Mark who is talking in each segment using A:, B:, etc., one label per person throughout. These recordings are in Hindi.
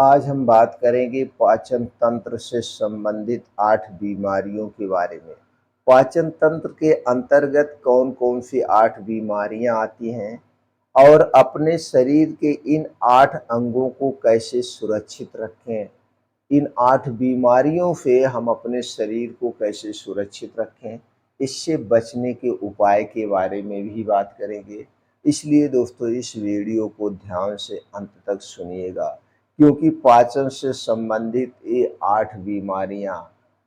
A: आज हम बात करेंगे पाचन तंत्र से संबंधित 8 बीमारियों के बारे में। पाचन तंत्र के अंतर्गत कौन-कौन सी 8 बीमारियां आती हैं और अपने शरीर के इन 8 अंगों को कैसे सुरक्षित रखें। इन 8 बीमारियों से हम अपने शरीर को कैसे सुरक्षित रखें, इससे बचने के उपाय के बारे में भी बात करेंगे। इसलिए दोस्तों इस वीडियो को ध्यान से अंत तक सुनिएगा, क्योंकि पाचन से संबंधित ये 8 बीमारियां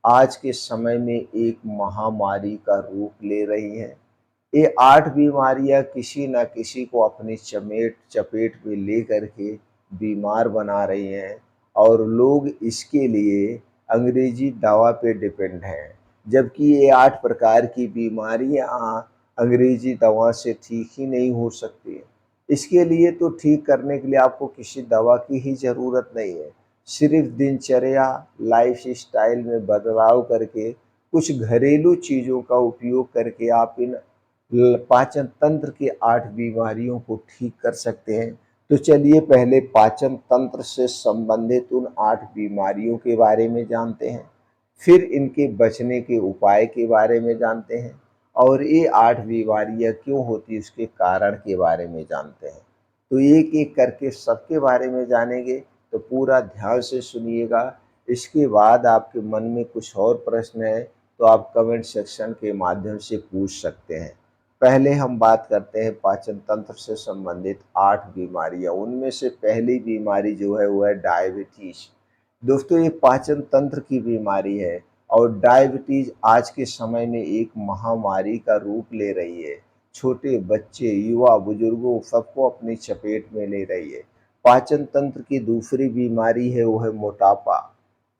A: आज के समय में एक महामारी का रूप ले रही हैं। ये 8 बीमारियां किसी न किसी को अपनी चपेट में लेकर के बीमार बना रही हैं और लोग इसके लिए अंग्रेजी दवा पे डिपेंड हैं। जबकि ये 8 प्रकार की बीमारियां अंग्रेजी दवा से ठीक ही नहीं हो सकती। इसके लिए तो ठीक करने के लिए आपको किसी दवा की ही ज़रूरत नहीं है। सिर्फ दिनचर्या, लाइफ़स्टाइल में बदलाव करके, कुछ घरेलू चीज़ों का उपयोग करके आप इन पाचन तंत्र की 8 बीमारियों को ठीक कर सकते हैं। तो चलिए पहले पाचन तंत्र से संबंधित उन 8 बीमारियों के बारे में जानते हैं, फिर इनके बचने के उपाय के बारे में जानते हैं और ये 8 बीमारियां क्यों होती इसके कारण के बारे में जानते हैं। तो एक-एक करके सबके बारे में जानेंगे, तो पूरा ध्यान से सुनिएगा। इसके बाद आपके मन में कुछ और प्रश्न है तो आप कमेंट सेक्शन के माध्यम से पूछ सकते हैं। पहले हम बात करते हैं पाचन तंत्र से संबंधित 8 बीमारियां। उनमें से पहली बीमारी जो है वो है डायबिटीज़। दोस्तों ये पाचन तंत्र की बीमारी है और डायबिटीज़ आज के समय में एक महामारी का रूप ले रही है। छोटे बच्चे, युवा, बुजुर्गों सबको अपनी चपेट में ले रही है। पाचन तंत्र की दूसरी बीमारी है वो है मोटापा।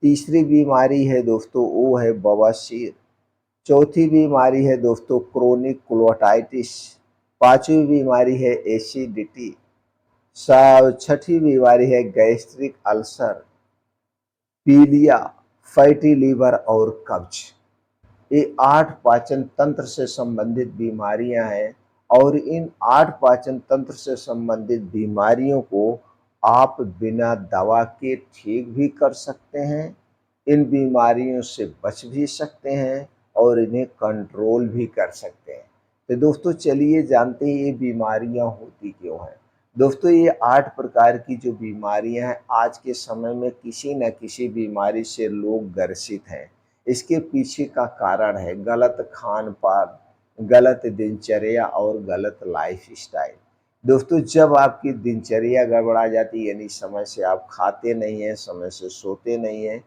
A: तीसरी बीमारी है दोस्तों वो है बवासीर। चौथी बीमारी है दोस्तों क्रोनिक कोलोटाइटिस। पांचवी बीमारी है एसिडिटी। छठी बीमारी है गैस्ट्रिक अल्सर, पीलिया, फैटी लीवर और कब्ज। ये 8 पाचन तंत्र से संबंधित बीमारियां हैं और इन 8 पाचन तंत्र से संबंधित बीमारियों को आप बिना दवा के ठीक भी कर सकते हैं, इन बीमारियों से बच भी सकते हैं और इन्हें कंट्रोल भी कर सकते हैं। तो दोस्तों चलिए जानते हैं ये बीमारियां होती क्यों हैं। दोस्तों ये 8 प्रकार की जो बीमारियां हैं आज के समय में किसी न किसी बीमारी से लोग ग्रसित हैं। इसके पीछे का कारण है गलत खान-पान, गलत दिनचर्या और गलत लाइफ़स्टाइल। दोस्तों जब आपकी दिनचर्या गड़बड़ा जाती है, यानी समय से आप खाते नहीं हैं, समय से सोते नहीं हैं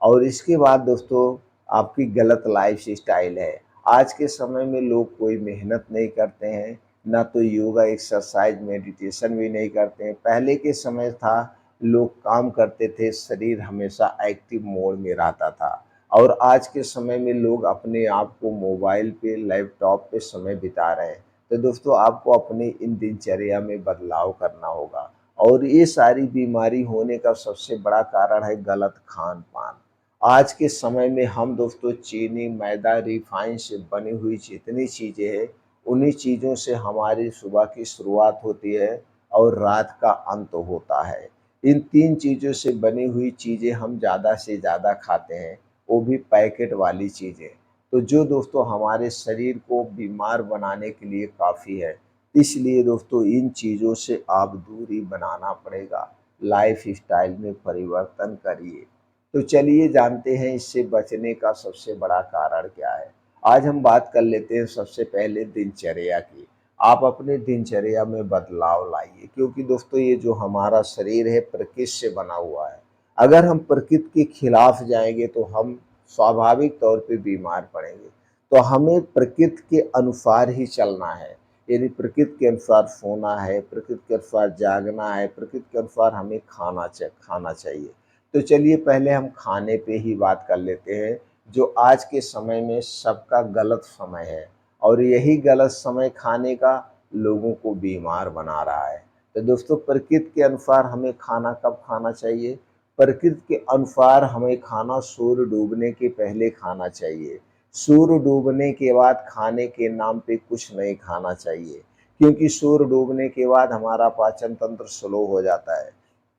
A: और इसके बाद दोस्तों आपकी गलत लाइफ़स्टाइल है। आज के समय में लोग कोई मेहनत नहीं करते हैं, ना तो योगा, एक्सरसाइज़, मेडिटेशन भी नहीं करते हैं। पहले के समय था लोग काम करते थे, शरीर हमेशा एक्टिव मोड में रहता था और आज के समय में लोग अपने आप को मोबाइल पे, लैपटॉप पे समय बिता रहे हैं। तो दोस्तों आपको अपनी इन दिनचर्या में बदलाव करना होगा और ये सारी बीमारी होने का सबसे बड़ा कारण है गलत खान-पान। आज के समय में हम दोस्तों चीनी, मैदा, रिफाइन से बनी हुई जितनी चीज़ें हैं, उन्हीं चीज़ों से हमारी सुबह की शुरुआत होती है और रात का अंत होता है। इन 3 चीज़ों से बनी हुई चीज़ें हम ज़्यादा से ज़्यादा खाते हैं, वो भी पैकेट वाली चीज़ें। तो जो दोस्तों हमारे शरीर को बीमार बनाने के लिए काफ़ी है। इसलिए दोस्तों इन चीज़ों से आप दूरी बनाना पड़ेगा, लाइफ़स्टाइल में परिवर्तन करिए। तो चलिए जानते हैं इससे बचने का सबसे बड़ा कारण क्या है। आज हम बात कर लेते हैं सबसे पहले दिनचर्या की। आप अपने दिनचर्या में बदलाव लाइए, क्योंकि दोस्तों ये जो हमारा शरीर है प्रकृति से बना हुआ है। अगर हम प्रकृति के खिलाफ जाएंगे तो हम स्वाभाविक तौर पे बीमार पड़ेंगे। तो हमें प्रकृति के अनुसार ही चलना है, यानी प्रकृति के अनुसार सोना है, प्रकृति के अनुसार जागना है, प्रकृति के अनुसार हमें खाना चाहिए। तो चलिए पहले हम खाने पे ही बात कर लेते हैं, जो आज के समय में सबका गलत समय है और यही गलत समय खाने का लोगों को बीमार बना रहा है। तो दोस्तों प्रकृति के अनुसार हमें खाना कब खाना चाहिए? प्रकृति के अनुसार हमें खाना सूर्य डूबने के पहले खाना चाहिए। सूर्य डूबने के बाद खाने के नाम पे कुछ नहीं खाना चाहिए, क्योंकि सूर्य डूबने के बाद हमारा पाचन तंत्र स्लो हो जाता है।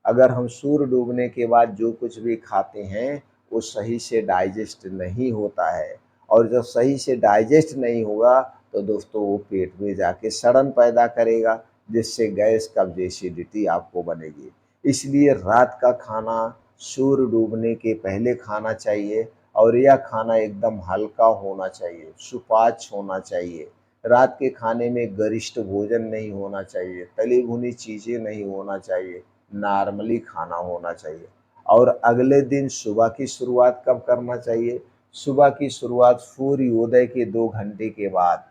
A: अगर हम सूर्य डूबने के बाद जो कुछ भी खाते हैं वो सही से डाइजेस्ट नहीं होता है, और जब सही से डाइजेस्ट नहीं होगा तो दोस्तों वो पेट में जाके सड़न पैदा करेगा, जिससे गैस कब्ज एसिडिटी आपको बनेगी। इसलिए रात का खाना सूर्य डूबने के पहले खाना चाहिए, और यह खाना एकदम हल्का होना चाहिए, सुपाच्य होना चाहिए। रात के खाने में गरिष्ठ भोजन नहीं होना चाहिए, तली भुनी चीज़ें नहीं होना चाहिए, नॉर्मली खाना होना चाहिए। और अगले दिन सुबह की शुरुआत कब करना चाहिए? सुबह की शुरुआत सूर्योदय के 2 घंटे के बाद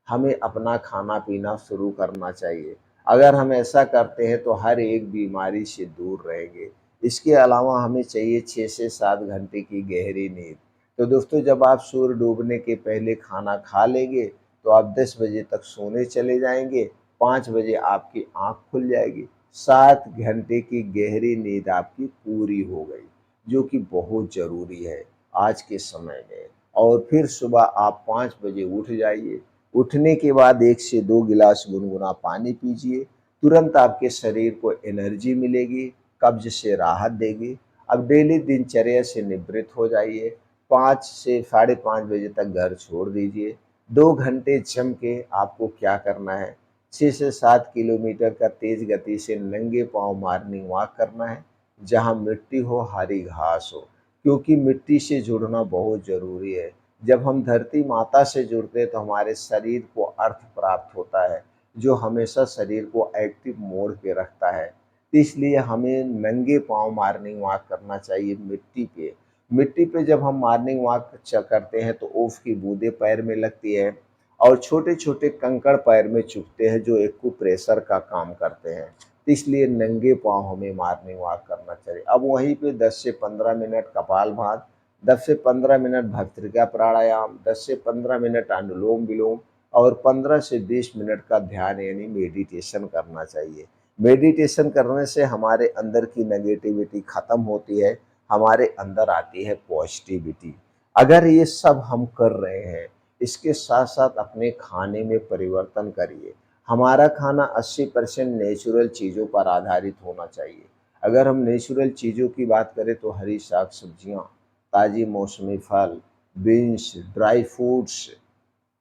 A: हमें अपना खाना-पीना शुरू करना चाहिए। अगर हम ऐसा करते हैं तो हर एक बीमारी से दूर रहेंगे। इसके अलावा हमें चाहिए 6 से 7 घंटे की गहरी नींद। तो दोस्तों जब आप सूर्य डूबने के पहले खाना खा लेंगे, तो आप 10 बजे तक सोने चले जाएँगे, 5 बजे आपकी आँख खुल जाएगी। 7 घंटे की गहरी नींद आपकी पूरी हो गई, जो कि बहुत ज़रूरी है आज के समय में। और फिर सुबह आप 5 बजे उठ जाइए। उठने के बाद 1 से 2 गिलास गुनगुना पानी पीजिए, तुरंत आपके शरीर को एनर्जी मिलेगी, कब्ज़ से राहत देगी। अब डेली दिनचर्या से निवृत्त हो जाइए, 5 से साढ़े 5 बजे तक घर छोड़ दीजिए। 2 घंटे जम के आपको क्या करना है, 6 से 7 किलोमीटर का तेज़ गति से नंगे पाँव मॉर्निंग वॉक करना है, जहाँ मिट्टी हो, हरी घास हो, क्योंकि मिट्टी से जुड़ना बहुत ज़रूरी है। जब हम धरती माता से जुड़ते हैं तो हमारे शरीर को अर्थ प्राप्त होता है, जो हमेशा शरीर को एक्टिव मोड पे रखता है। तो इसलिए हमें नंगे पाँव मॉर्निंग वॉक करना चाहिए मिट्टी पे। मिट्टी पे जब हम मॉर्निंग वॉक करते हैं तो ओस की बूंदें पैर में लगती है, और छोटे-छोटे कंकड़ पैर में चुभते हैं, जो एक्यूप्रेशर का काम करते हैं। तो इसलिए नंगे पाँव हमें मॉर्निंग वॉक करना चाहिए। अब वहीं पे 10 से 15 मिनट कपालभाति, 10 से 15 मिनट भस्त्रिका प्राणायाम, 10 से 15 मिनट अनुलोम-विलोम, और 15 से 20 मिनट का ध्यान यानी मेडिटेशन करना चाहिए। मेडिटेशन करने से हमारे अंदर की नेगेटिविटी खत्म होती है, हमारे अंदर आती है पॉजिटिविटी। अगर ये सब हम कर रहे हैं, इसके साथ-साथ अपने खाने में परिवर्तन करिए। हमारा खाना 80% नेचुरल चीज़ों पर आधारित होना चाहिए। अगर हम नेचुरल चीज़ों की बात करें तो हरी साग-सब्जियाँ, ताज़ी मौसमी फल, बीन्स, ड्राई फ्रूट्स,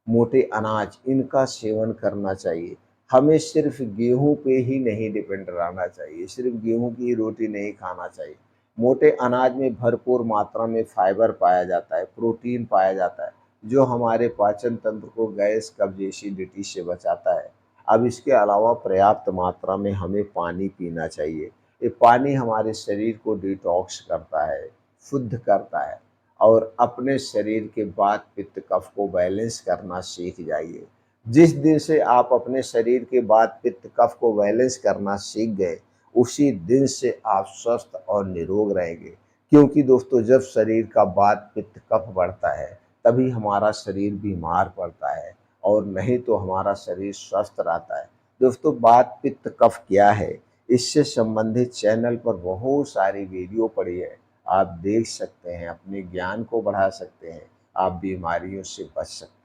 A: मोटे अनाज, इनका सेवन करना चाहिए। हमें सिर्फ़ गेहूँ पे ही नहीं डिपेंड रहना चाहिए, सिर्फ़ गेहूँ की रोटी नहीं खाना चाहिए। मोटे अनाज में भरपूर मात्रा में फाइबर पाया जाता है, प्रोटीन पाया जाता है, जो हमारे पाचन तंत्र को गैस, कब्ज़, एसिडिटी से बचाता है। अब इसके अलावा पर्याप्त मात्रा में हमें पानी पीना चाहिए। ये पानी हमारे शरीर को डिटॉक्स करता है, शुद्ध करता है, और अपने शरीर के वात पित्त कफ को बैलेंस करना सीख जाइए। जिस दिन से आप अपने शरीर के वात पित्त कफ को बैलेंस करना सीख गए, उसी दिन से आप स्वस्थ और निरोग रहेंगे। क्योंकि दोस्तों जब शरीर का वात पित्त कफ बढ़ता है, तभी हमारा शरीर बीमार पड़ता है, और नहीं तो हमारा शरीर स्वस्थ रहता है। दोस्तों वात पित्त कफ क्या है, इससे संबंधित चैनल पर बहुत सारी वीडियो पड़ी है, आप देख सकते हैं, अपने ज्ञान को बढ़ा सकते हैं, आप बीमारियों से बच सकते हैं।